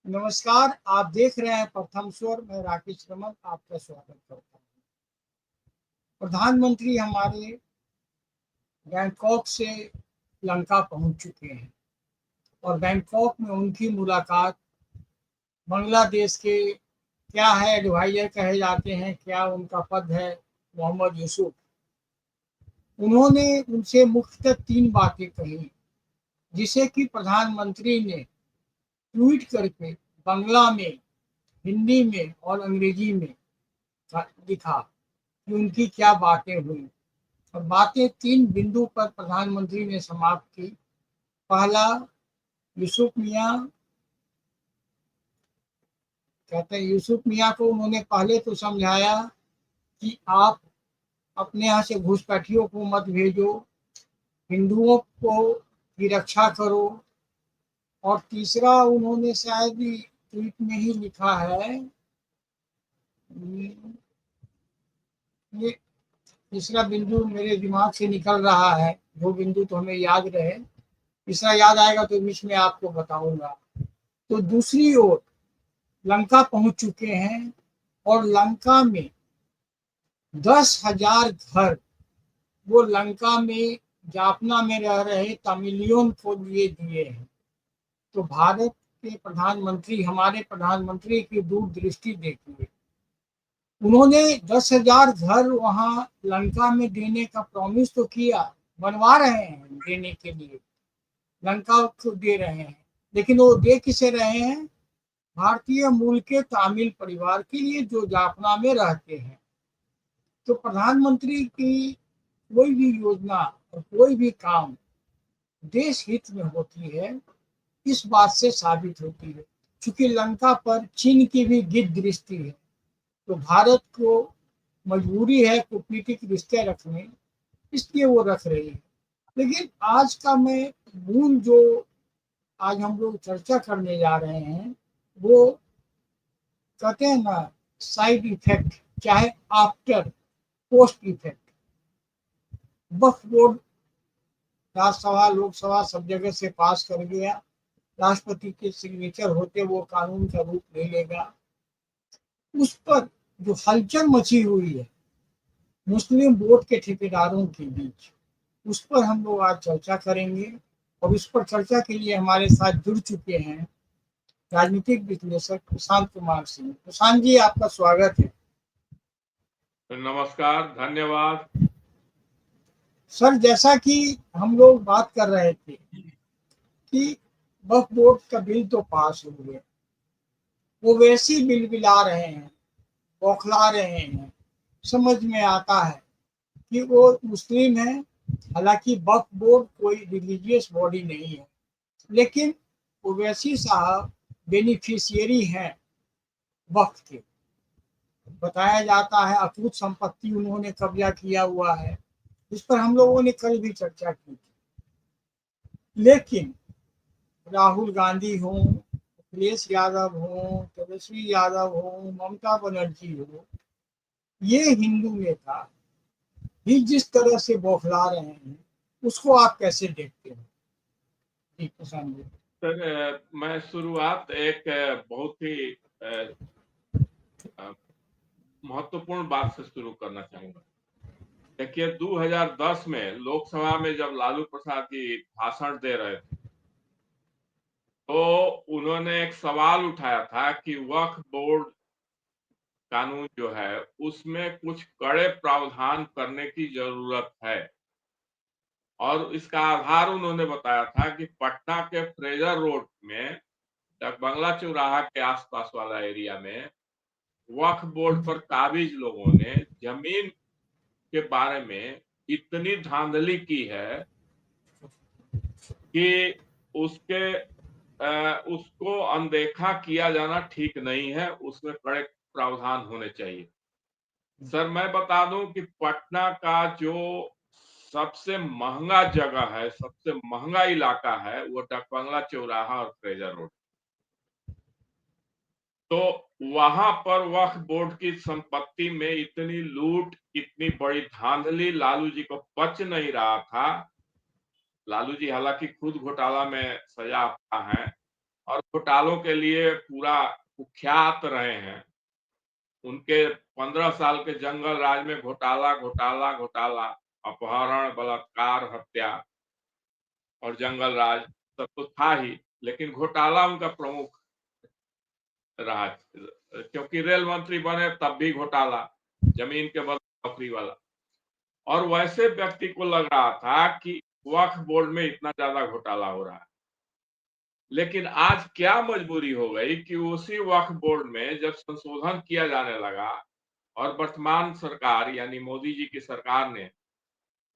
नमस्कार, आप देख रहे हैं प्रथम स्वर। मैं राकेश रमन आपका स्वागत करता हूँ। प्रधानमंत्री हमारे बैंकॉक से लंका पहुंच चुके हैं और बैंकॉक में उनकी मुलाकात बांग्लादेश के क्या है एडवाइजर कहे जाते हैं, क्या उनका पद है, मोहम्मद यूसुफ। उन्होंने उनसे मुख्यतः 3 बातें कही, जिसे कि प्रधानमंत्री ने ट्वीट करके बांग्ला में, हिंदी में और अंग्रेजी में लिखा कि उनकी क्या बातें हुई। और बातें 3 बिंदु पर प्रधानमंत्री ने समाप्त की। पहला, यूसुफ मियाँ कहते हैं, यूसुफ मियाँ को उन्होंने पहले तो समझाया कि आप अपने यहाँ से घुसपैठियों को मत भेजो, हिंदुओं को की रक्षा करो। और तीसरा उन्होंने शायद ही ट्वीट में ही लिखा है, ये तीसरा बिंदु मेरे दिमाग से निकल रहा है, 2 बिंदु तो हमें याद रहे, तीसरा याद आएगा तो बीच में आपको बताऊंगा। तो दूसरी ओर लंका पहुंच चुके हैं और लंका में 10,000 घर वो लंका में जाफना में रह रहे तमिलियन को लिए दिए हैं। तो भारत के प्रधानमंत्री, हमारे प्रधानमंत्री की दूरदृष्टि देखिए। उन्होंने 10,000 घर वहां लंका में देने का प्रॉमिस तो किया, बनवा रहे हैं देने के लिए, लंका को दे रहे हैं, लेकिन वो दे किसे रहे हैं? भारतीय मूल के तमिल परिवार के लिए जो जाफना में रहते हैं। तो प्रधानमंत्री की कोई भी योजना और कोई भी काम देश हित में होती है, इस बात से साबित होती है। चूंकि लंका पर चीन की भी गिद्ध दृष्टि है, तो भारत को मजबूरी है कूटनीतिक रिश्ते रखने, इसलिए वो रख रही है। लेकिन आज का मैं मूल जो आज हम लोग चर्चा करने जा रहे हैं, वो कहते हैं ना, साइड इफेक्ट, चाहे आफ्टर पोस्ट इफेक्ट। वक्फ बोर्ड राज्यसभा लोकसभा सब जगह से पास कर गया, राष्ट्रपति के सिग्नेचर होते वो कानून का रूप ले लेगा। उस पर जो हलचल मची हुई है मुस्लिम बोर्ड के ठेकेदारों के बीच, उस पर हम लोग आज चर्चा करेंगे। और इस पर चर्चा के लिए हमारे साथ जुड़ चुके हैं राजनीतिक विश्लेषक प्रशांत कुमार सिंह। प्रशांत जी, आपका स्वागत है। नमस्कार, धन्यवाद। सर, जैसा कि हम लोग बात कर रहे थे कि वक्फ बोर्ड का बिल तो पास हो गया, वो वैसे ही बिलबिला रहे हैं, बौखला रहे हैं। समझ में आता है कि वो मुस्लिम है, हालांकि वक्फ बोर्ड कोई रिलीजियस बॉडी नहीं है, लेकिन ओवैसी साहब बेनिफिशियरी हैं वक्फ के। बताया जाता है अटूट संपत्ति उन्होंने कब्जा किया हुआ है, इस पर हम लोगों ने कल भी चर्चा की थी। लेकिन राहुल गांधी हो, अखिलेश यादव हो, तेजस्वी यादव हो, ममता बनर्जी हो, ये हिंदू नेता भी जिस तरह से बौखला रहे हैं, उसको आप कैसे देखते हो? जी प्रशांत जी। सर, मैं शुरुआत एक बहुत ही महत्वपूर्ण बात से शुरू करना चाहूंगा। देखिए, 2010 में लोकसभा में जब लालू प्रसाद जी भाषण दे रहे थे, तो उन्होंने एक सवाल उठाया था कि वक्फ बोर्ड कानून जो है उसमें कुछ कड़े प्रावधान करने की जरूरत है। और इसका आधार उन्होंने बताया था कि पटना के फ्रेजर रोड में बंगला चौराहा के आसपास वाला एरिया में वक्फ बोर्ड पर काबिज लोगों ने जमीन के बारे में इतनी धांधली की है कि उसके उसको अनदेखा किया जाना ठीक नहीं है, उसमें कड़े प्रावधान होने चाहिए। सर, मैं बता दूं कि पटना का जो सबसे महंगा जगह है, सबसे महंगा इलाका है, वो बंगला चौराहा और फ्रेजर रोड। तो वहां पर वक्फ बोर्ड की संपत्ति में इतनी लूट, इतनी बड़ी धांधली लालू जी को पच नहीं रहा था। लालू जी हालांकि खुद घोटाला में सजा पा है, और घोटालों के लिए पूरा कुख्यात रहे हैं। उनके 15 साल के जंगल राज में घोटाला घोटाला घोटाला, अपहरण, बलात्कार, हत्या और जंगल राज सब तो था ही, लेकिन घोटाला उनका प्रमुख रहा। क्योंकि रेल मंत्री बने तब भी घोटाला, जमीन के बदले नौकरी वाला। और वैसे व्यक्ति को लग रहा था कि वक्फ बोर्ड में इतना ज्यादा घोटाला हो रहा है, लेकिन आज क्या मजबूरी हो गई कि उसी वक्फ बोर्ड में जब संशोधन किया जाने लगा और वर्तमान सरकार यानी मोदी जी की सरकार ने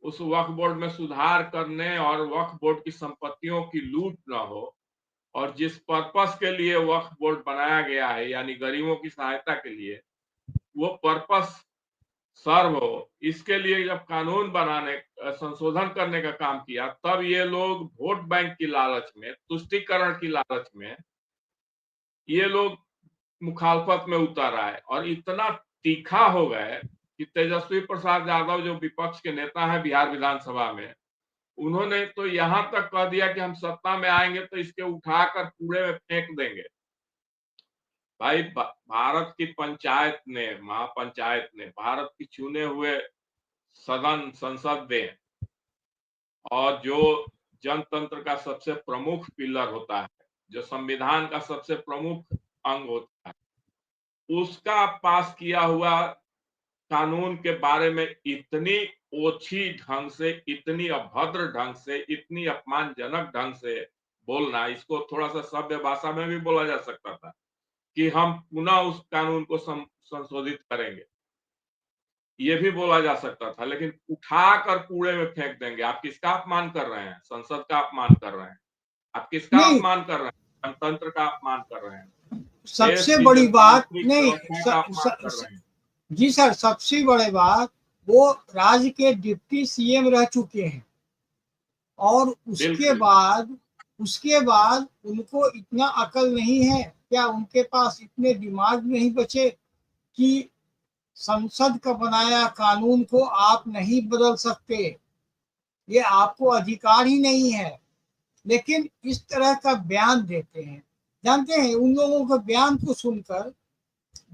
उस वक्फ बोर्ड में सुधार करने और वक्फ बोर्ड की संपत्तियों की लूट न हो, और जिस पर्पस के लिए वक्फ बोर्ड बनाया गया है यानी गरीबों की सहायता के लिए, वो पर्पस सर्व हो, इसके लिए जब कानून बनाने संशोधन करने का काम किया, तब ये लोग वोट बैंक की लालच में, तुष्टीकरण की लालच में ये लोग मुखालफत में उतर आए और इतना तीखा हो गए कि तेजस्वी प्रसाद यादव जो विपक्ष के नेता हैं बिहार विधानसभा में, उन्होंने तो यहां तक कह दिया कि हम सत्ता में आएंगे तो इसके उठाकर कूड़े में फेंक देंगे। भाई भारत की पंचायत ने, महापंचायत ने, भारत की चुने हुए सदन संसद ने, और जो जनतंत्र का सबसे प्रमुख पिलर होता है, जो संविधान का सबसे प्रमुख अंग होता है, उसका पास किया हुआ कानून के बारे में इतनी ओछी ढंग से, इतनी अभद्र ढंग से, इतनी अपमानजनक ढंग से बोलना, इसको थोड़ा सा सभ्य भाषा में भी बोला जा सकता था कि हम पुनः उस कानून को संशोधित करेंगे, ये भी बोला जा सकता था, लेकिन उठाकर कूड़े में फेंक देंगे। आप किसका अपमान कर रहे हैं? संसद का अपमान कर रहे हैं। आप किसका नहीं, अपमान कर रहे हैं? गणतंत्र का अपमान कर रहे हैं। देश सबसे की बड़ी बात जनतांत्रिक नहीं, व्यवस्था का अपमान कर रहे हैं। जी सर, सबसे बड़ी बात, वो राज्य के डिप्टी सीएम रह चुके हैं और बिल्कुल। उसके बाद उनको इतना अकल नहीं है क्या? उनके पास इतने दिमाग नहीं बचे कि संसद का बनाया कानून को आप नहीं बदल सकते, ये आपको अधिकार ही नहीं है। लेकिन इस तरह का बयान देते हैं। जानते हैं, उन लोगों के बयान को सुनकर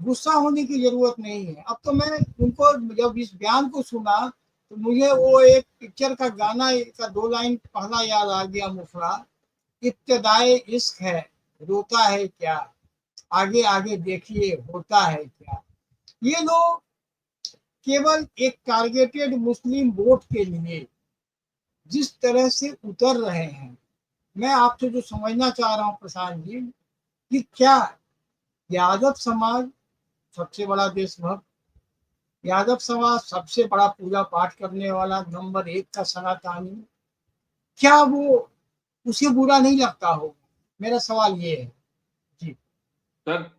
गुस्सा होने की जरूरत नहीं है। अब तो मैं उनको जब इस बयान को सुना तो मुझे वो एक पिक्चर का गाना का 2 लाइन पहला याद आ गया, मुफड़ा, इब्तिदाए इश्क है, रोता है क्या, आगे आगे देखिए होता है क्या। ये लोग केवल एक टारगेटेड मुस्लिम वोट के लिए जिस तरह से उतर रहे हैं, मैं आपसे जो समझना चाह रहा हूं प्रशांत जी, कि क्या यादव समाज सबसे बड़ा देशभक्त, यादव समाज सबसे बड़ा पूजा पाठ करने वाला नंबर 1 का सनातनी, क्या वो उसे बुरा नहीं लगता हो? मेरा सवाल ये है जी। सर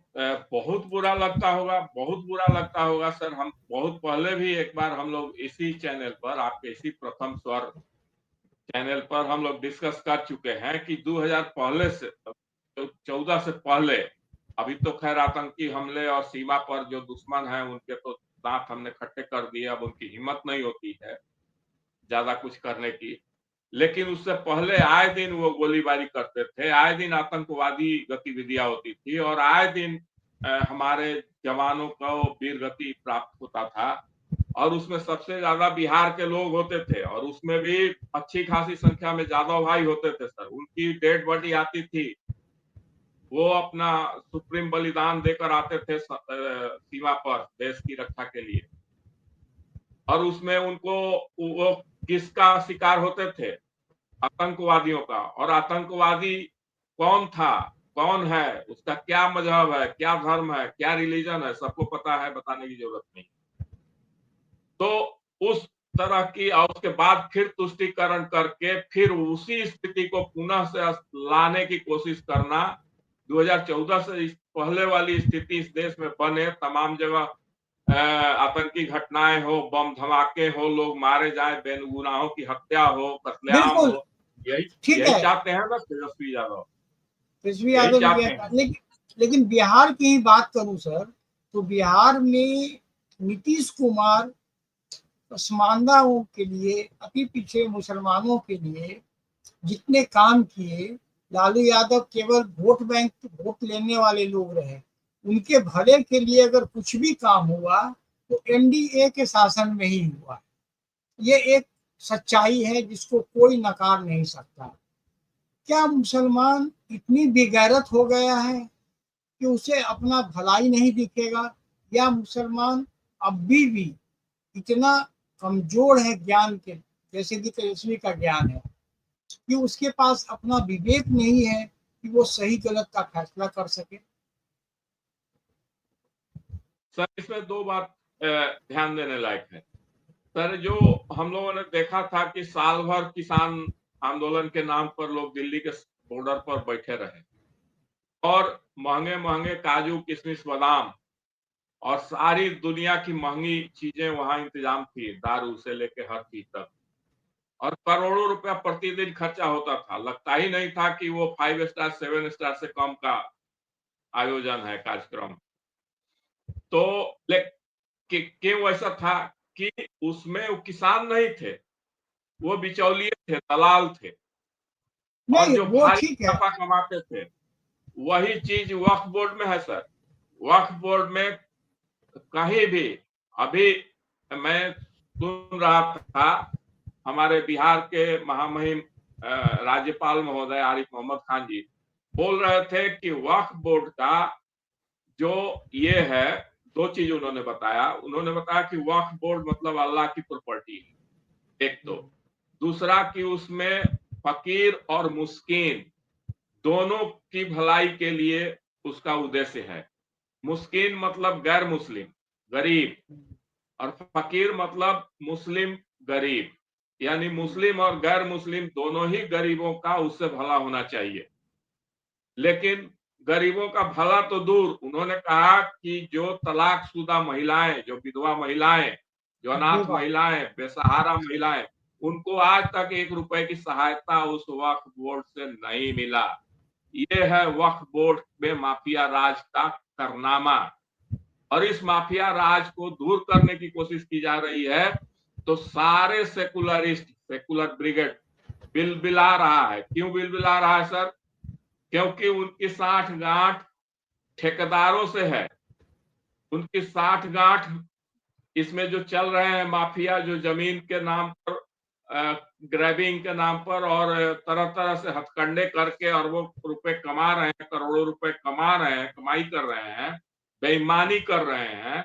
बहुत बुरा लगता होगा, बहुत बुरा लगता होगा सर। हम बहुत पहले भी एक बार हम लोग इसी चैनल पर, आपके इसी प्रथम स्वर चैनल पर हम लोग डिस्कस कर चुके हैं कि 2000 पहले से 14 से पहले, अभी तो खैर आतंकी हमले और सीमा पर जो दुश्मन हैं उनके तो दांत हमने खट्टे कर दिए, अब उनकी हिम्मत नहीं होती है ज्यादा कुछ करने की। लेकिन उससे पहले आए दिन वो गोलीबारी करते थे, आए दिन आतंकवादी गतिविधियां होती थी, और आए दिन हमारे जवानों को वीरगति प्राप्त होता था, और उसमें सबसे ज्यादा बिहार के लोग होते थे, और उसमें भी अच्छी खासी संख्या में यादव भाई होते थे सर। उनकी डेड बॉडी आती थी, वो अपना सुप्रीम बलिदान देकर आते थे सीमा पर देश की रक्षा के लिए। और उसमें उनको वो किसका शिकार होते थे? आतंकवादियों का। और आतंकवादी कौन था, कौन है, उसका क्या मजहब है, क्या धर्म है, क्या रिलीजन है, सबको पता है, बताने की जरूरत नहीं। तो उस तरह की, और उसके बाद फिर तुष्टीकरण करके फिर उसी स्थिति को पुनः से लाने की कोशिश करना, 2014 से पहले वाली स्थिति इस देश में बने, तमाम जगह आतंकी घटनाएं हो, बम धमाके हो, लोग मारे जाए, बेगुनाहों की हत्या हो, कत्लेआम बिल्कुल हो, यही ठीक यही है, चाहते हैं ना तेजस्वी यादव? पृथ्वी यही यादव चाहते ये, हैं। लेकिन बिहार की ही बात करूं सर, तो बिहार में नीतीश कुमार पसमानदाओं के लिए, अति पीछे मुसलमानों के लिए जितने काम किए, लालू यादव केवल वोट बैंक, वोट लेने वाले लोग रहे। उनके भले के लिए अगर कुछ भी काम हुआ तो एनडीए के शासन में ही हुआ। ये एक सच्चाई है जिसको कोई नकार नहीं सकता। क्या मुसलमान इतनी बेगैरत हो गया है कि उसे अपना भलाई नहीं दिखेगा, या मुसलमान अब भी इतना कमजोर है ज्ञान के, जैसे कि तेजस्वी का ज्ञान है, कि उसके पास अपना विवेक नहीं है कि वो सही गलत का फैसला कर सके? सर इसमें दो बात ध्यान देने लायक है। सर जो हम लोगों ने देखा था कि साल भर किसान आंदोलन के नाम पर लोग दिल्ली के बॉर्डर पर बैठे रहे और महंगे महंगे काजू किशमिश बादाम और सारी दुनिया की महंगी चीजें वहां इंतजाम थी, दारू से लेके हर चीज तक, और करोड़ों रुपया प्रतिदिन खर्चा होता था। लगता ही नहीं था कि वो 5 स्टार 7 स्टार से कम का आयोजन है कार्यक्रम। तो क्यों ऐसा था कि उसमें वो किसान नहीं थे, वो बिचौलिए थे, दलाल थे, और नहीं, जो वो भारी ठीक है। मुनाफा कमाते थे। वही चीज वक्फ बोर्ड में है सर। वक्फ बोर्ड में कहीं भी, अभी मैं सुन रहा था हमारे बिहार के महामहिम राज्यपाल महोदय आरिफ मोहम्मद खान जी बोल रहे थे कि वक्फ बोर्ड का जो ये है, दो चीज उन्होंने बताया कि वक्फ बोर्ड मतलब अल्लाह की प्रॉपर्टी है, एक तो। दूसरा कि उसमें फकीर और मुस्किन दोनों की भलाई के लिए उसका उद्देश्य है। मुस्किन मतलब गैर मुस्लिम गरीब, और फकीर मतलब मुस्लिम गरीब, यानी मुस्लिम और गैर मुस्लिम दोनों ही गरीबों का उससे भला होना चाहिए। लेकिन गरीबों का भला तो दूर, उन्होंने कहा कि जो तलाकशुदा महिलाएं, जो विधवा महिलाएं, जो अनाथ महिलाएं, बेसहारा महिलाएं, उनको आज तक 1 रुपए की सहायता उस वक्फ बोर्ड से नहीं मिला। ये है वक्फ बोर्ड में माफिया राज का कारनामा, और इस माफिया राज को दूर करने की कोशिश की जा रही है। तो सारे सेकुलरिस्ट, सेकुलर ब्रिगेड बिलबिला रहा है। क्यों बिलबिला रहा है सर? क्योंकि उनकी साठ-गांठ ठेकेदारों से है। उनकी साठ-गांठ इसमें जो चल रहे हैं माफिया, जो जमीन के नाम पर ग्रैबिंग के नाम पर और तरह तरह से हथकंडे करके अरबों रुपए कमा रहे हैं, करोड़ों रुपए कमा रहे हैं, कमाई कर रहे हैं, बेईमानी कर रहे हैं,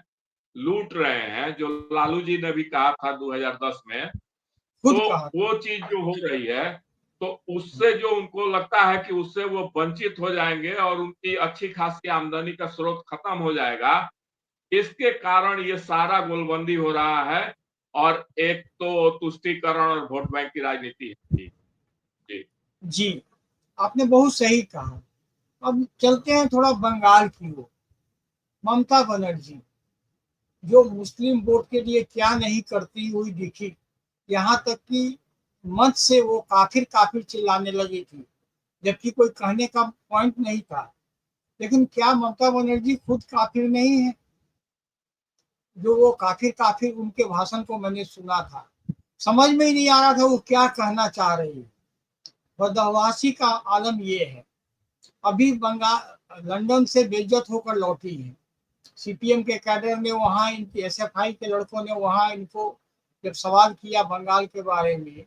लूट रहे हैं, जो लालू जी ने भी कहा था 2010 में। खुद तो कहा। वो चीज जो हो रही है, तो उससे जो उनको लगता है कि उससे वो वंचित हो जाएंगे और उनकी अच्छी खासी आमदनी का स्रोत खत्म हो जाएगा, इसके कारण ये सारा गोलबंदी हो रहा है। और एक तो तुष्टीकरण और वोट बैंक की राजनीति है। जी जी, आपने बहुत सही कहा। अब चलते हैं थोड़ा बंगाल की ओर। ममता बनर्जी जो मुस्लिम वोट के लिए क्या नहीं करती हुई दिखी, यहाँ तक कि मंच से वो काफिर काफिर चिल्लाने लगी थी, जबकि कोई कहने का पॉइंट नहीं था। लेकिन क्या ममता बनर्जी खुद काफिर नहीं है? जो वो काफिर काफिर, उनके भाषण को मैंने सुना था, समझ में ही नहीं आ रहा था वो क्या कहना चाह रही है। बदहवासी का आलम ये है। अभी बंगाल लंदन से बेइज्जत होकर लौटी है। सीपीएम के कैडर ने वहां, इनकी एसएफआई के लड़कों ने वहां इनको जब सवाल किया बंगाल के बारे में,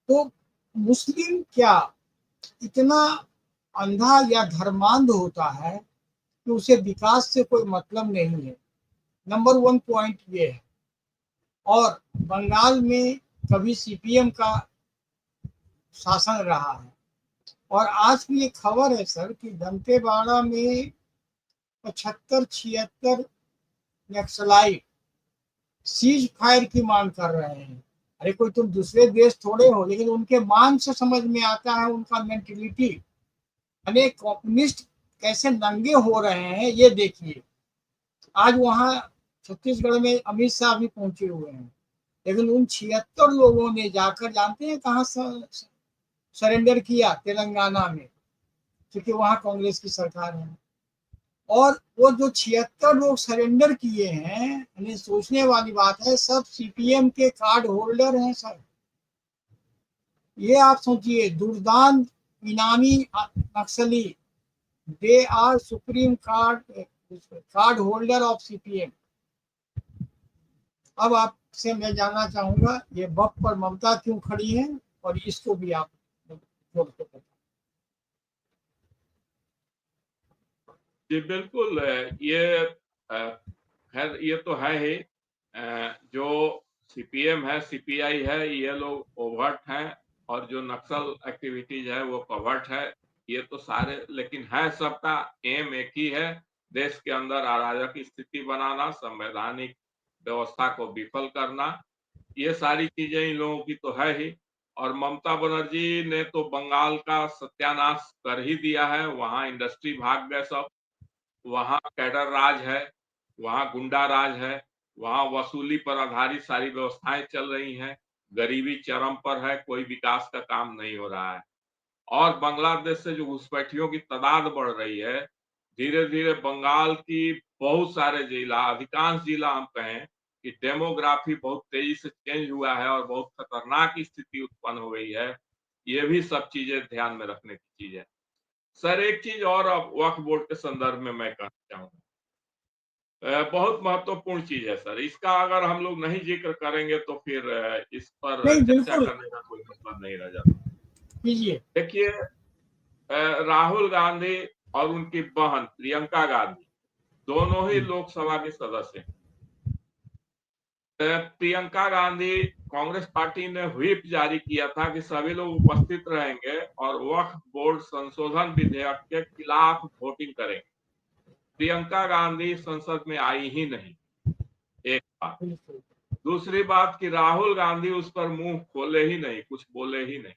तो मुस्लिम क्या इतना अंधा या धर्मांध होता है कि उसे विकास से कोई मतलब नहीं है? नंबर 1 पॉइंट ये है। और बंगाल में कभी सीपीएम का शासन रहा है, और आज की ये खबर है सर कि दंतेवाड़ा में 75-76 नक्सलाइट सीज फायर की मांग कर रहे हैं। अरे कोई तुम दूसरे देश थोड़े हो, लेकिन उनके मांग से समझ में आता है उनका मेंटेलिटी। अरे कम्युनिस्ट कैसे नंगे हो रहे हैं ये देखिए। आज वहां छत्तीसगढ़ में अमित शाह भी पहुंचे हुए हैं, लेकिन उन 76 लोगों ने जाकर जानते हैं कहाँ सरेंडर किया? तेलंगाना में, क्योंकि वहां कांग्रेस की सरकार है। और वो जो 76 लोग सरेंडर किए हैं, यानी सोचने वाली बात है, सब सीपीएम के कार्ड होल्डर हैं सर। ये आप सोचिए, दुर्दांत इनामी नक्सली, they are supreme card holder of CPM. अब आपसे मैं जानना चाहूंगा ये बप पर ममता क्यों खड़ी है, और इसको भी आप जोड़ के बताएं। जी बिल्कुल, ये खैर ये तो है ही, जो सीपीएम है, सीपीआई है, ये लोग ओवर्ट हैं, और जो नक्सल एक्टिविटीज है वो कवर्ट है। ये तो सारे, लेकिन है सबका एम एक ही है, देश के अंदर अराजक स्थिति बनाना, संवैधानिक व्यवस्था को विफल करना। ये सारी चीजें इन लोगों की तो है ही। और ममता बनर्जी ने तो बंगाल का सत्यानाश कर ही दिया है। वहां इंडस्ट्री भाग गए सब, वहां कैडर राज है, वहां गुंडा राज है, वहां वसूली पर आधारित सारी व्यवस्थाएं चल रही हैं, गरीबी चरम पर है, कोई विकास का काम नहीं हो रहा है। और बांग्लादेश से जो घुसपैठियों की तादाद बढ़ रही है, धीरे धीरे बंगाल की बहुत सारे जिला, अधिकांश जिला हम कहें कि डेमोग्राफी बहुत तेजी से चेंज हुआ है और बहुत खतरनाक स्थिति उत्पन्न हो गई है। ये भी सब चीजें ध्यान में रखने की चीज है। सर एक चीज और अब वक्फ बोर्ड के संदर्भ में मैं कहना चाहूंगा, बहुत महत्वपूर्ण चीज है सर। इसका अगर हम लोग नहीं जिक्र करेंगे तो फिर इस पर नहीं, चर्चा बिल्कुल करने का कोई मतलब नहीं रह जाता। कीजिए। देखिए, राहुल गांधी और उनकी बहन प्रियंका गांधी दोनों ही लोकसभा के सदस्य हैं। प्रियंका गांधी, कांग्रेस पार्टी ने व्हिप जारी किया था कि सभी लोग उपस्थित रहेंगे और वक्फ बोर्ड संशोधन विधेयक के खिलाफ वोटिंग करेंगे। प्रियंका गांधी संसद में आई ही नहीं, एक बात। दूसरी बात कि राहुल गांधी उस पर मुंह खोले ही नहीं, कुछ बोले ही नहीं।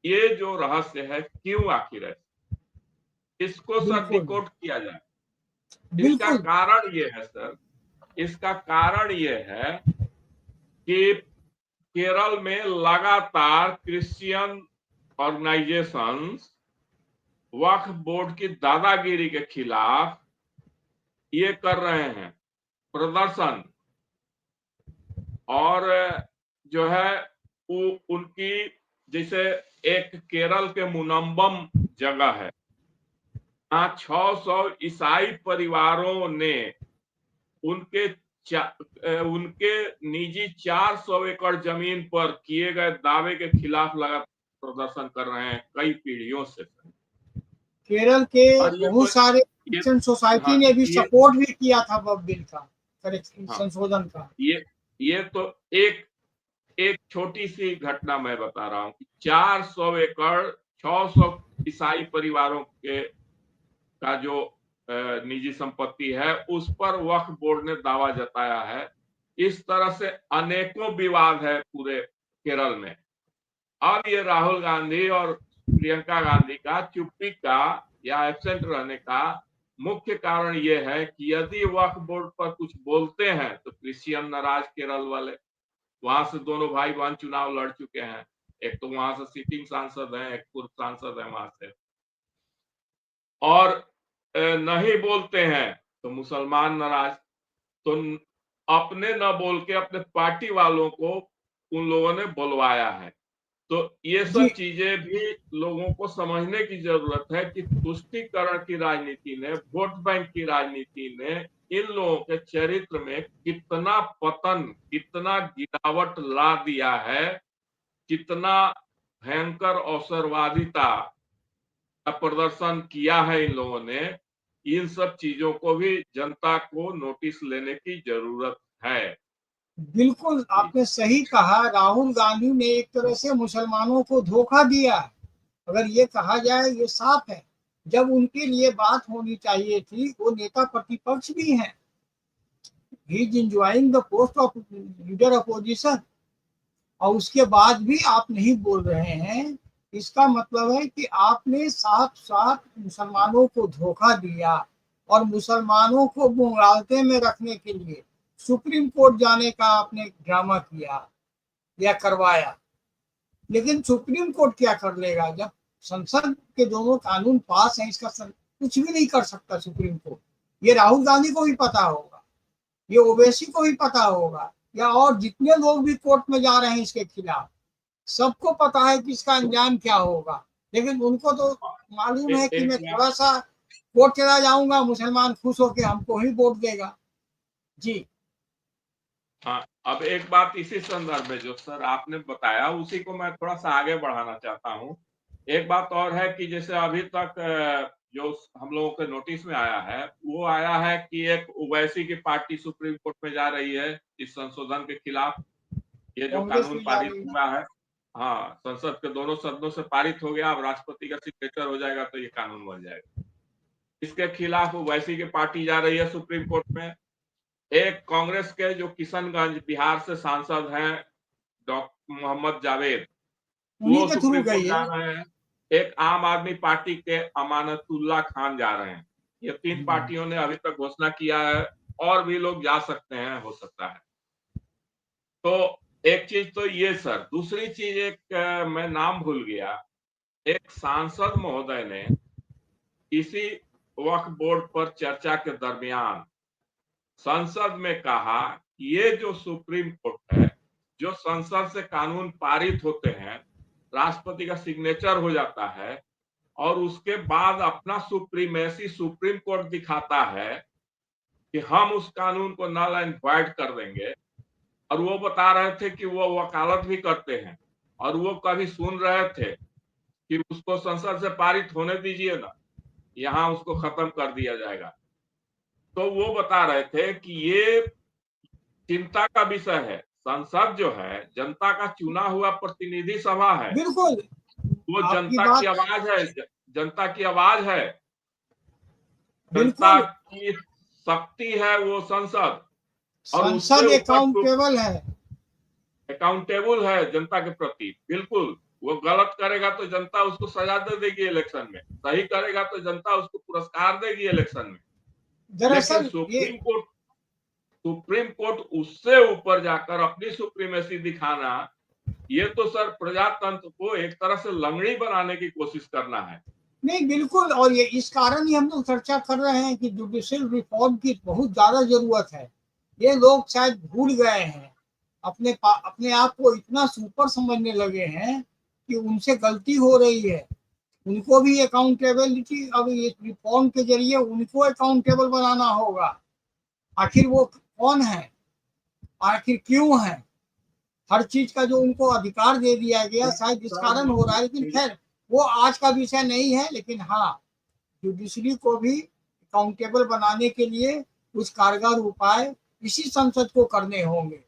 ये जो रहस्य है, क्यों आखिर है, इसको सर बिल्कुल डिकोड किया जाए। इसका बिल्कुल कारण ये है सर, इसका कारण ये है कि केरल में लगातार क्रिश्चियन ऑर्गेनाइजेशंस वक्फ बोर्ड की दादागिरी के खिलाफ ये कर रहे हैं प्रदर्शन। और जो है उनकी, जैसे एक केरल के मुनम्बम जगह है, यहाँ 600 ईसाई परिवारों ने उनके उनके निजी 400 एकड़ जमीन पर किए गए दावे के खिलाफ लगातार प्रदर्शन कर रहे हैं कई पीढ़ियों से। केरल के और ये बहुत तो सारे ये क्रिश्चियन सोसाइटी हाँ ने भी ये सपोर्ट भी किया था वक्फ बिल का, हाँ संशोधन का। ये तो एक एक छोटी सी घटना मैं बता रहा हूँ कि 400 एकड़ 600 ईसाई परिवारों के का जो निजी संपत्ति है, उस पर वक्फ बोर्ड ने दावा जताया है। इस तरह से अनेकों विवाद है पूरे केरल में। अब ये राहुल गांधी और प्रियंका गांधी का चुप्पी का या एब्सेंट रहने का मुख्य कारण ये है कि यदि वक्फ बोर्ड पर कुछ बोलते हैं तो क्रिश्चियन नाराज, केरल वाले, वहां से दोनों भाई बहन चुनाव लड़ चुके हैं, एक तो वहां से सिटिंग सांसद हैं, एक पूर्व सांसद है वहां से। और नहीं बोलते हैं तो मुसलमान नाराज, तो अपने न बोल के अपने पार्टी वालों को उन लोगों ने बुलवाया है। तो ये जी सब चीजें भी लोगों को समझने की जरूरत है कि तुष्टीकरण की राजनीति ने, वोट बैंक की राजनीति ने इन लोगों के चरित्र में कितना पतन, कितना गिरावट ला दिया है, कितना भयंकर अवसरवादिता का प्रदर्शन किया है इन लोगों ने। इन सब चीजों को भी जनता को नोटिस लेने की जरूरत है। बिल्कुल आपने सही कहा, राहुल गांधी ने एक तरह से मुसलमानों को धोखा दिया है। अगर ये कहा जाए, ये साफ है। जब उनके लिए बात होनी चाहिए थी, वो नेता प्रतिपक्ष भी हैं, he is enjoying the post of leader opposition, और उसके बाद भी आप नहीं बोल रहे हैं। इसका मतलब है कि आपने साफ साफ मुसलमानों को धोखा दिया, और मुसलमानों को मुगालते में रखने के लिए सुप्रीम कोर्ट जाने का आपने ड्रामा किया या करवाया। लेकिन सुप्रीम कोर्ट क्या कर लेगा जब संसद के दोनों कानून पास हैं? इसका कुछ भी नहीं कर सकता सुप्रीम कोर्ट। ये राहुल गांधी को भी पता होगा, ये ओवैसी को भी पता होगा, या और जितने लोग भी कोर्ट में जा रहे हैं इसके खिलाफ, सबको पता है कि इसका अंजाम क्या होगा, लेकिन उनको तो मालूम है कि एक मैं बात थोड़ा सा वोट चला जाऊंगा, मुसलमान खुश होकर हमको ही वोट देगा। जी। हाँ, अब एक बात इसी संदर्भ में जो सर आपने बताया उसी को मैं थोड़ा सा आगे बढ़ाना चाहता हूँ। एक बात और है कि जैसे अभी तक जो हम लोगों के नोटिस में आया है वो आया है कि एक ओवैसी की पार्टी सुप्रीम कोर्ट में जा रही है इस संशोधन के खिलाफ। ये जो कांग्रेस कानून भी जा पारित रही है। हुआ है, हाँ, संसद के दोनों सदनों से पारित हो गया, अब राष्ट्रपति का सिग्नेचर हो जाएगा तो ये कानून बन जाएगा। इसके खिलाफ ओवैसी की पार्टी जा रही है सुप्रीम कोर्ट में। एक कांग्रेस के जो किशनगंज बिहार से सांसद हैं डॉक्टर मोहम्मद जावेद, उन्हीं वो के थ्रू सुप्रीम कोर्ट गई जा है। रहे हैं। एक आम आदमी पार्टी के अमानतुल्लाह खान जा रहे हैं। ये तीन पार्टियों ने अभी तक घोषणा किया है, और भी लोग जा सकते हैं, हो सकता है। तो एक चीज तो ये सर, दूसरी चीज एक मैं नाम भूल गया। एक सांसद महोदय ने इसी वक्फ बोर्ड पर चर्चा के दरमियान संसद में कहा, ये जो सुप्रीम कोर्ट है, जो संसद से कानून पारित होते हैं, राष्ट्रपति का सिग्नेचर हो जाता है और उसके बाद अपना सुप्रीमेसी सुप्रीम कोर्ट दिखाता है कि हम उस कानून को नल एंड वॉइड कर देंगे। और वो बता रहे थे कि वो वकालत भी करते हैं और वो कभी सुन रहे थे कि उसको संसद से पारित होने दीजिए ना, यहाँ उसको खत्म कर दिया जाएगा। तो वो बता रहे थे कि ये चिंता का विषय है। संसद जो है जनता का चुना हुआ प्रतिनिधि सभा है, बिल्कुल वो आपकी जनता की बात। आवाज है, जनता की आवाज है, जनता बिल्कुल की शक्ति है वो संसद। और उससे संसद ऊपर अकाउंटेबल है। अकाउंटेबल है जनता के प्रति, बिल्कुल। वो गलत करेगा तो जनता उसको सजा दे देगी इलेक्शन में, सही करेगा तो जनता उसको पुरस्कार देगी इलेक्शन में। लेकिन दरअसल ये सुप्रीम कोर्ट उससे ऊपर जाकर अपनी सुप्रीमेसी दिखाना, ये तो सर प्रजातंत्र को एक तरह से लंगड़ी बनाने की कोशिश करना है। नहीं, बिल्कुल, और ये इस कारण ही हम लोग चर्चा कर रहे हैं कि जुडिशियल रिफॉर्म की बहुत ज्यादा जरूरत है। ये लोग शायद भूल गए हैं, अपने आप को इतना सुपर समझने लगे हैं कि उनसे गलती हो रही है। उनको भी अकाउंटेबिलिटी, अब ये रिफॉर्म के जरिए उनको अकाउंटेबल बनाना होगा। आखिर वो कौन है, आखिर क्यों है, हर चीज का जो उनको अधिकार दे दिया गया, शायद इस कारण हो रहा है। लेकिन खैर वो आज का विषय नहीं है। लेकिन हाँ, जुडिशरी को भी अकाउंटेबल बनाने के लिए कुछ कारगर उपाय इसी संसद को करने होंगे,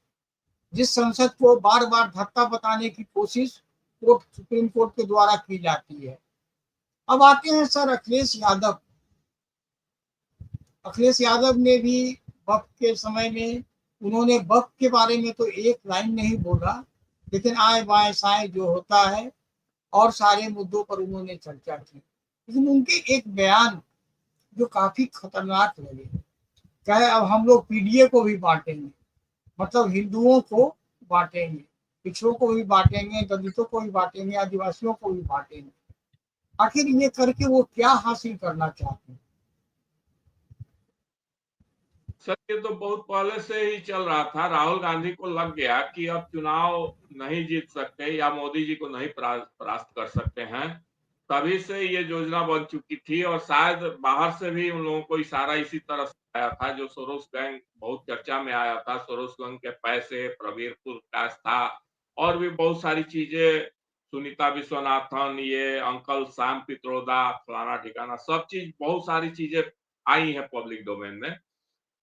जिस संसद को बार बार धक्का बताने की कोशिश सुप्रीम कोर्ट के द्वारा की जाती है। अब आते हैं सर अखिलेश यादव। अखिलेश यादव ने भी वक्त के समय में, उन्होंने वक्त के बारे में तो एक लाइन नहीं बोला, लेकिन आए बाएं साए जो होता है और सारे मुद्दों पर उन्होंने चर्चा की। लेकिन उनके एक बयान जो काफी खतरनाक लगे, कहे अब हम लोग पीडीए को भी बांटेंगे, मतलब हिंदुओं को बांटेंगे, पिछड़ों को भी बांटेंगे, दलितों को भी बांटेंगे, आदिवासियों को भी बांटेंगे। आखिर ये करके वो क्या हासिल करना चाहते हैं? सर ये तो बहुत पहले से ही चल रहा था। राहुल गांधी को लग गया कि अब चुनाव नहीं जीत सकते या मोदी जी को नहीं परास्त कर सकते हैं, तभी से ये योजना बन चुकी थी। और शायद बाहर से भी उन लोगों को इशारा इसी तरह से आया था। जो सोरोस गैंग बहुत चर्चा में आया था, सोरोस गैंग के पैसे, प्रवीर पुरकाश था, और भी बहुत सारी चीजें, सुनीता विश्वनाथन, ये अंकल शाम पित्रोदा, फलाना ठिकाना, सब चीज, बहुत सारी चीजें आई है पब्लिक डोमेन में।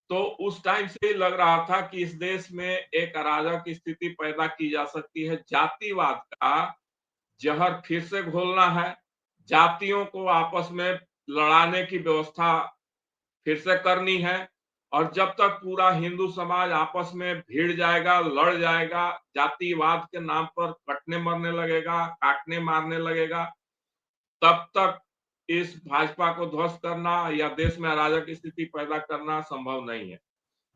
तो उस टाइम से लग रहा था कि इस देश में एक अराजक स्थिति पैदा की जा सकती है, जातिवाद का जहर फिर से घोलना है, जातियों को आपस में लड़ाने की व्यवस्था फिर से करनी है। और जब तक पूरा हिंदू समाज आपस में भिड़ जाएगा, लड़ जाएगा, जातिवाद के नाम पर कटने मरने लगेगा, काटने मारने लगेगा, तब तक इस भाजपा को ध्वस्त करना या देश में अराजक स्थिति पैदा करना संभव नहीं है।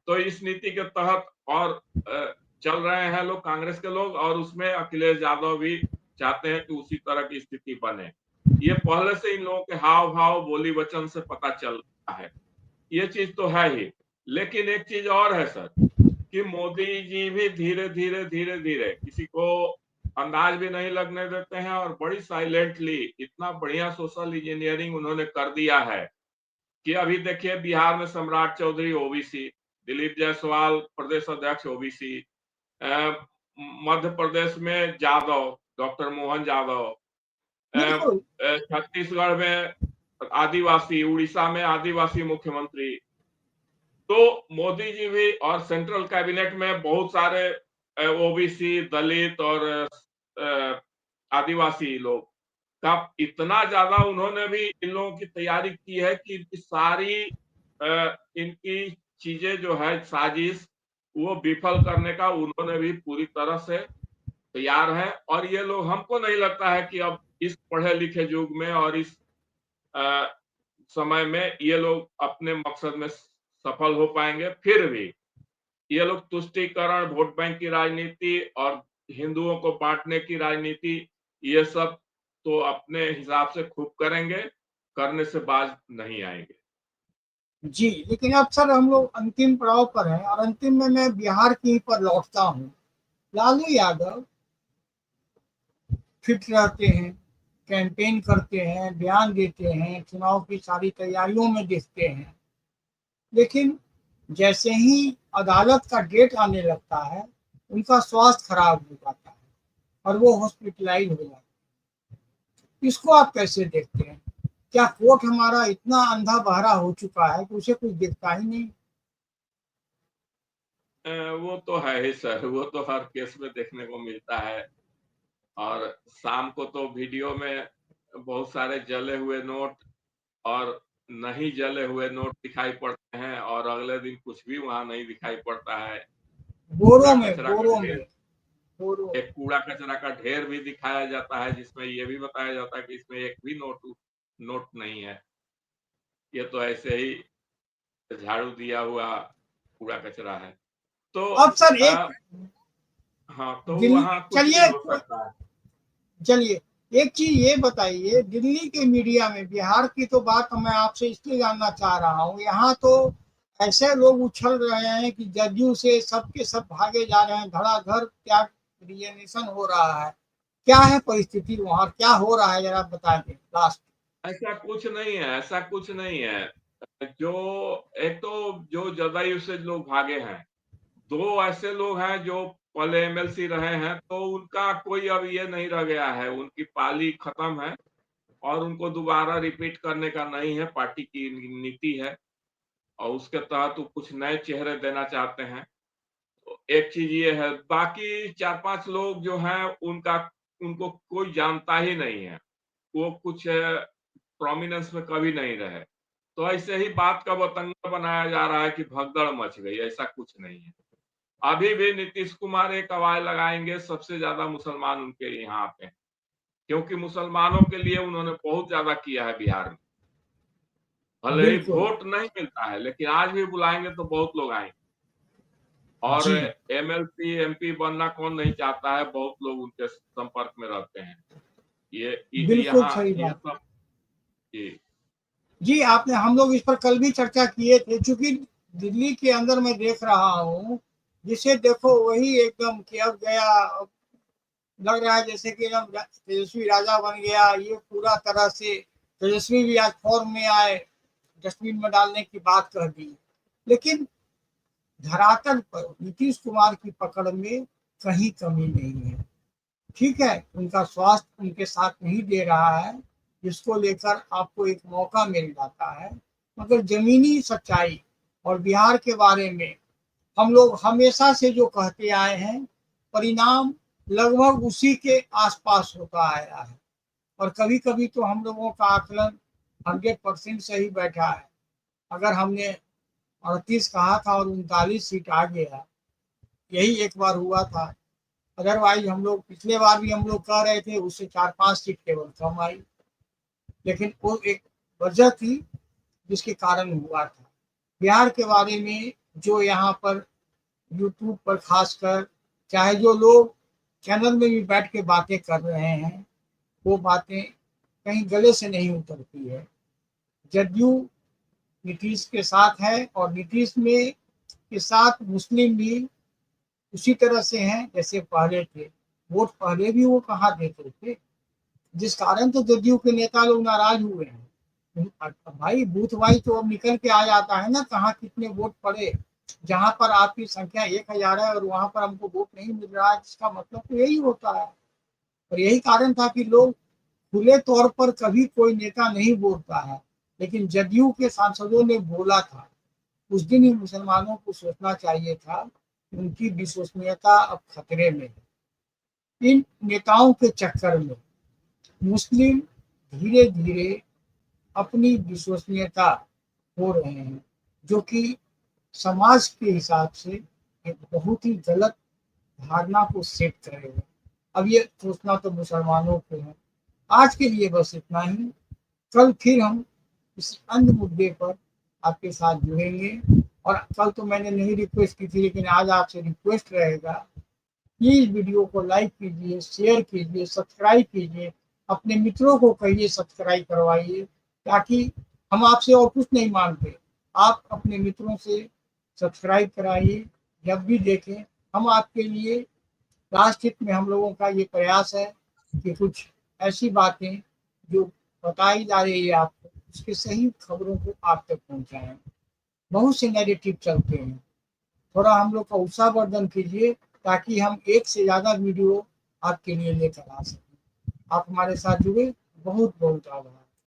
तो इस नीति के तहत और चल रहे हैं लोग, कांग्रेस के लोग, और उसमें अखिलेश यादव भी चाहते हैं कि उसी तरह की स्थिति बने। ये पहले से इन लोगों के हाव भाव, बोली वचन से पता चल रहा है। ये चीज तो है ही। लेकिन एक चीज और है सर, कि मोदी जी भी धीरे धीरे धीरे धीरे किसी को अंदाज भी नहीं लगने देते हैं और बड़ी साइलेंटली इतना बढ़िया सोशल इंजीनियरिंग उन्होंने कर दिया है कि अभी देखिए बिहार में सम्राट चौधरी ओबीसी, दिलीप जायसवाल प्रदेश अध्यक्ष ओबीसी, मध्य प्रदेश में यादव, डॉक्टर मोहन यादव, बिल्कुल। छत्तीसगढ़ में आदिवासी, उड़ीसा में आदिवासी मुख्यमंत्री। तो मोदी जी भी और सेंट्रल कैबिनेट में बहुत सारे ओबीसी, दलित और आदिवासी लोग का इतना ज्यादा उन्होंने भी इन लोगों की तैयारी की है कि इनकी सारी इनकी चीजें जो है साजिश वो विफल करने का उन्होंने भी पूरी तरह से तैयार है। और ये लोग, हमको नहीं लगता है कि अब इस पढ़े लिखे युग में और इस अ, समय में ये लोग अपने मकसद में सफल हो पाएंगे। फिर भी ये लोग तुष्टीकरण, वोट बैंक की राजनीति और हिंदुओं को बांटने की राजनीति, ये सब तो अपने हिसाब से खूब करेंगे, करने से बाज नहीं आएंगे। जी, लेकिन अब सर हम लोग अंतिम पड़ाव पर हैं और अंतिम में मैं बिहार की ही पर लौटता हूँ। लालू यादव फिट रहते हैं, कैंपेन करते हैं, बयान देते हैं, चुनाव की सारी तैयारियों में दिखते हैं, लेकिन जैसे ही अदालत का डेट आने लगता है उनका स्वास्थ्य खराब हो जाता है और वो हॉस्पिटलाइज हो जाते हैं। इसको आप कैसे देखते हैं? क्या कोर्ट हमारा इतना अंधा बहरा हो चुका है कि उसे कुछ दिखता ही नहीं? वो तो है ही सर, वो तो हर केस में देखने को मिलता है। और शाम को तो वीडियो में बहुत सारे जले हुए नोट और नहीं जले हुए नोट दिखाई पड़ते हैं और अगले दिन कुछ भी वहां नहीं दिखाई पड़ता है। कूड़ा बोरों में कचरा का बोरों में ढेर, बोरों एक कूड़ा कचरा का ढेर भी दिखाया जाता है जिसमें ये भी बताया जाता है कि इसमें एक भी नोट नोट नहीं है, ये तो ऐसे ही झाड़ू दिया हुआ कूड़ा कचरा है। तो अब सर एक हाँ, तो दिल्ली, वहां कुछ नहीं चलिए हो सकता है। चलिए एक चीज ये बताइए, दिल्ली के मीडिया में बिहार की तो बात मैं आपसे इसलिए जानना चाह रहा हूँ, यहाँ तो ऐसे लोग उछल रहे हैं कि जदयू से सबके सब भागे जा रहे हैं, धड़ाधड़ त्याग रिजर्वेशन हो रहा है। क्या है परिस्थिति वहाँ, क्या हो रहा है, जरा बता दें लास्ट। ऐसा कुछ नहीं है, ऐसा कुछ नहीं है। जो एक तो जो जदयू से लोग भागे हैं, दो ऐसे लोग हैं जो पहले एमएलसी रहे हैं, तो उनका कोई अब ये नहीं रह गया है, उनकी पाली खत्म है और उनको दोबारा रिपीट करने का नहीं है। पार्टी की नीति है और उसके तहत वो कुछ नए चेहरे देना चाहते हैं। तो एक चीज ये है, बाकी चार पांच लोग जो हैं उनका, उनको कोई जानता ही नहीं है, वो कुछ प्रोमिनेंस में कभी नहीं रहे। तो ऐसे ही बात का बतंगड़ बनाया जा रहा है कि भगदड़ मच गई, ऐसा कुछ नहीं है। अभी भी नीतीश कुमार एक आवाज लगाएंगे, सबसे ज्यादा मुसलमान उनके यहाँ आते हैं, क्योंकि मुसलमानों के लिए उन्होंने बहुत ज्यादा किया है बिहार में। भले ही बिल्कुल। वोट नहीं मिलता है लेकिन आज भी बुलाएंगे तो बहुत लोग आएंगे। और जी एमएलसी एमपी बनना कौन नहीं चाहता है, बहुत लोग उनके संपर्क में रहते हैं। बिल्कुल यहाँ सही ये बात। सब। जी। जी आपने, हम लोग इस पर कल भी चर्चा किए थे, क्योंकि दिल्ली के अंदर मैं देख रहा हूँ, जिसे देखो वही एकदम कि अब गया, लग रहा है जैसे कि एकदम तेजस्वी राजा बन गया। ये पूरा तरह से तेजस्वी भी आज फॉर्म में आए, डस्टबिन में डालने की बात कह दी, लेकिन धरातल पर नीतीश कुमार की पकड़ में कहीं कमी नहीं है। ठीक है, उनका स्वास्थ्य उनके साथ नहीं दे रहा है, जिसको लेकर आपको एक मौका मिल जाता है, मगर जमीनी सच्चाई और बिहार के बारे में हम लोग हमेशा से जो कहते आए हैं, परिणाम लगभग उसी के आसपास होता आया है। और कभी कभी तो हम लोगों का आकलन 100% सही बैठा है। अगर हमने 38 कहा था और 39 सीट आ गया, यही एक बार हुआ था। अदरवाइज हम लोग पिछले बार भी हम लोग कह रहे थे, उससे 4-5 सीट केवल कम आई, लेकिन वो एक वजह थी जिसके कारण हुआ था। बिहार के बारे में जो यहाँ पर यूट्यूब पर खासकर, चाहे जो लोग चैनल में भी बैठ के बातें कर रहे हैं, वो बातें कहीं गले से नहीं उतरती है। जदयू नीतीश के साथ है और नीतीश के साथ मुस्लिम भी उसी तरह से हैं जैसे पहले थे। वोट पहले भी वो कहाँ देते थे, जिस कारण तो जदयू के नेता लोग नाराज हुए हैं। भाई बूथ वाइज तो अब निकल के आ जाता है ना, कहाँ कितने वोट पड़े। जहां पर आपकी संख्या 1000 है और वहां पर हमको वोट नहीं मिल रहा है, इसका मतलब तो यही होता है। और यही कारण था कि लोग खुले तौर पर कभी कोई नेता नहीं बोलता है, लेकिन जदयू के सांसदों ने बोला था। उस दिन ही मुसलमानों को सोचना चाहिए था कि उनकी विश्वसनीयता अब खतरे में है। इन नेताओं के चक्कर में मुस्लिम धीरे धीरे अपनी विश्वसनीयता खो रहे हैं, जो कि समाज के हिसाब से एक बहुत ही गलत धारणा को सेट करेगा। अब ये सोचना तो मुसलमानों को है। आज के लिए बस इतना ही। कल फिर हम इस अन्य मुद्दे पर आपके साथ जुड़ेंगे। और कल तो मैंने नहीं रिक्वेस्ट की थी, लेकिन आज आपसे रिक्वेस्ट रहेगा, प्लीज वीडियो को लाइक कीजिए, शेयर कीजिए, सब्सक्राइब कीजिए, अपने मित्रों को कहिए सब्सक्राइब करवाइए, ताकि हम आपसे और कुछ नहीं मांगते, आप अपने मित्रों से सब्सक्राइब कराइए। जब भी देखें हम आपके लिए, राष्ट्र हित में हम लोगों का ये प्रयास है कि कुछ ऐसी बातें जो बताई जा रही है आपको, उसके सही खबरों को आप तक पहुंचाएं। बहुत से नैरेटिव चलते हैं, थोड़ा हम लोग का उत्साहवर्धन कीजिए, ताकि हम एक से ज्यादा वीडियो आपके लिए लेकर आ सकें। आप हमारे साथ जुड़े, बहुत बहुत आभार।